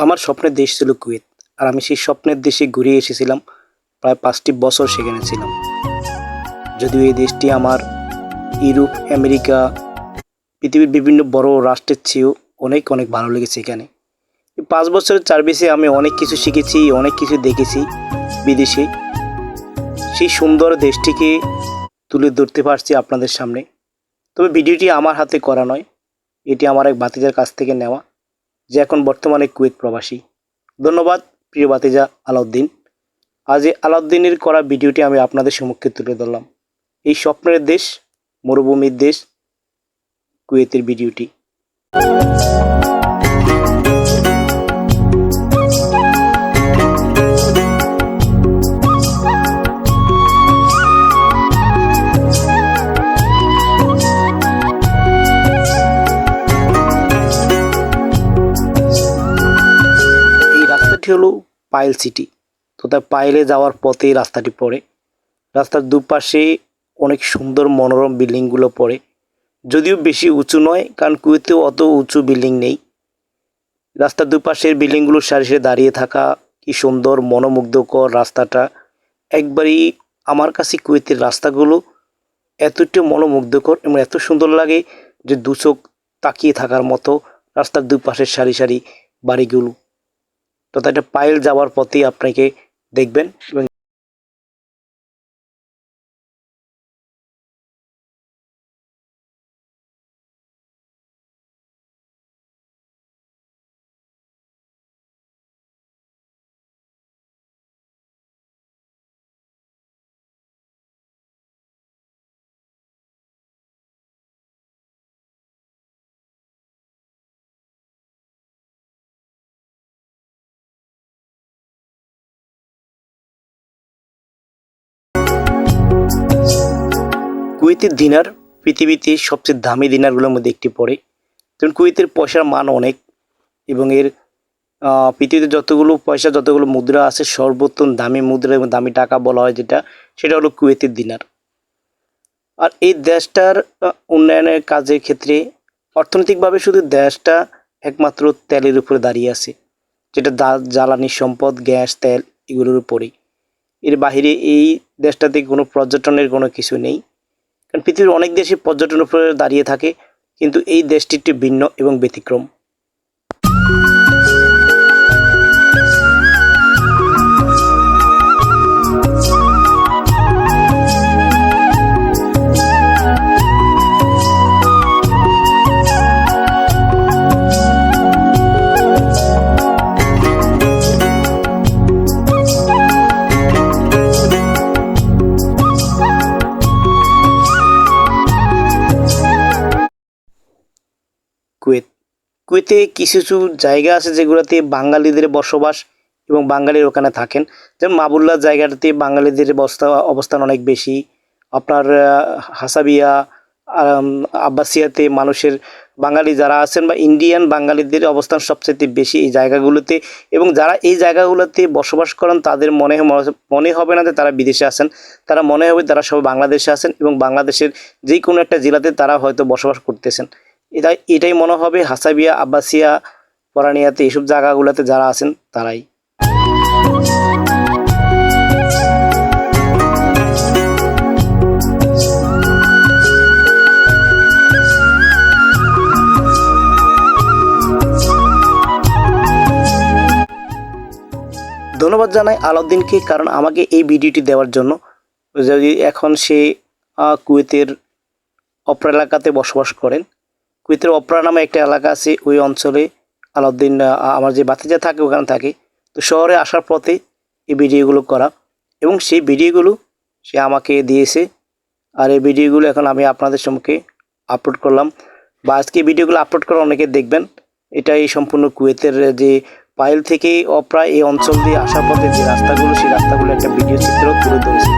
আমার স্বপ্নের দেশ ছিল কুয়েত, আর আমি সেই স্বপ্নের দেশে ঘুরে এসেছিলাম। প্রায় 5টি বছর সেখানে ছিলাম। যদিও এই দেশটি আমার ইউরোপ, আমেরিকা, পৃথিবীর বিভিন্ন বড় রাষ্ট্রের চেয়েও অনেক অনেক ভালো লেগেছে এখানে। এই 5 বছরের সার্ভিসে আমি অনেক কিছু শিখেছি, অনেক কিছু দেখেছি বিদেশে। সেই সুন্দর দেশটিকে তুলে ধরতে পারছি আপনাদের সামনে। তবে ভিডিওটি আমার হাতে করা নয়, এটি আমার এক ভাতিজার কাছ থেকে নেওয়া, যে এখন বর্তমানে কুয়েত প্রবাসী। ধন্যবাদ প্রিয় ভাতিজা আলাউদ্দিন। আজ এই আলাউদ্দিনের করা ভিডিওটি আমি আপনাদের সম্মুখে তুলে ধরলাম। এই স্বপ্নের দেশ, মরুভূমির দেশ কুয়েতের ভিডিওটি। হলো পাইল সিটি। তো তার পাইলে যাওয়ার পথেই রাস্তাটি পড়ে। রাস্তার দুপাশে অনেক সুন্দর মনোরম বিল্ডিংগুলো পড়ে, যদিও বেশি উঁচু নয়, কারণ কুয়েতেও অত উঁচু বিল্ডিং নেই। রাস্তার দুপাশের বিল্ডিংগুলো সারি সারি দাঁড়িয়ে থাকা, কি সুন্দর মনোমুগ্ধকর রাস্তাটা। একবারই আমার কাছে কুয়েতের রাস্তাগুলো এতটা মনোমুগ্ধকর এবং এত সুন্দর লাগে যে দু চোখ তাকিয়ে থাকার মতো রাস্তার দুপাশের সারি সারি বাড়িগুলো। তো এটা পাইল যাওয়ার পথেই আপনাকে দেখবেন। এবং কুয়েতের দিনার পৃথিবীতে সবচেয়ে দামি দিনারগুলোর মধ্যে একটি পড়ে। কারণ কুয়েতের পয়সার মান অনেক, এবং এর পৃথিবীতে যতগুলো পয়সা, যতগুলো মুদ্রা আছে, সর্বোত্তম দামি মুদ্রা এবং দামি টাকা বলা হয় যেটা, সেটা হলো কুয়েতের দিনার। আর এই দেশটার উন্নয়নের কাজের ক্ষেত্রে অর্থনৈতিকভাবে শুধু দেশটা একমাত্র তেলের উপরে দাঁড়িয়ে আছে, যেটা জ্বালানি সম্পদ, গ্যাস, তেল, এগুলোর উপরেই। এর বাহিরে এই দেশটাতে কোনো পর্যটনের কোনো কিছু নেই। কারণ পৃথিবীর অনেক দেশই পর্যটনের উপরে দাঁড়িয়ে থাকে, কিন্তু এই দেশটি একটি ভিন্ন এবং ব্যতিক্রম। কুয়েতে কিছু কিছু জায়গা আছে যেগুলোতে বাঙালিদের বসবাস এবং বাঙালির ওখানে থাকেন। যেমন মাবুল্লাহ জায়গাটাতে বাঙালিদের অবস্থান অনেক বেশি। আপনার হাসাবিয়া, আব্বাসিয়াতে মানুষের বাঙালি যারা আছেন বা ইন্ডিয়ান বাঙালিদের অবস্থান সবচেয়ে বেশি এই জায়গাগুলোতে। এবং যারা এই জায়গাগুলোতে বসবাস করেন তাদের মনে হবে না যে তারা বিদেশে আছেন, তারা মনে হবে তারা সবাই বাংলাদেশে আছেন এবং বাংলাদেশের যে কোনো একটা জেলাতে তারা হয়তো বসবাস করতেছেন। এটাই মনে হবে হাসাবিয়া, আব্বাসিয়া, পরানিয়াতে, এইসব জায়গাগুলোতে যারা আছেন তারাই। ধন্যবাদ জানাই আলাউদ্দিনকে, কারণ আমাকে এই ভিডিওটি দেওয়ার জন্য। যদি এখন সে কুয়েতের অপরা এলাকাতে বসবাস করেন। কুয়েতের অপরা নামে একটা এলাকা আছে, ওই অঞ্চলে আলাউদ্দিন, আমার যে ভাতিজা থাকে ওখানে থাকে। তো শহরে আসার পথে এই ভিডিওগুলো করা, এবং সেই ভিডিওগুলো সে আমাকে দিয়েছে। আর এই ভিডিওগুলো এখন আমি আপনাদের সম্মুখে আপলোড করলাম, বা আজকে ভিডিওগুলো আপলোড করে অনেকে দেখবেন। এটাই সম্পূর্ণ কুয়েতের যে পাইল থেকে অপরা এই অঞ্চল দিয়ে আসার পথে যে রাস্তাগুলো, সেই রাস্তাগুলো একটা ভিডিও চিত্র তুলে ধরেছে।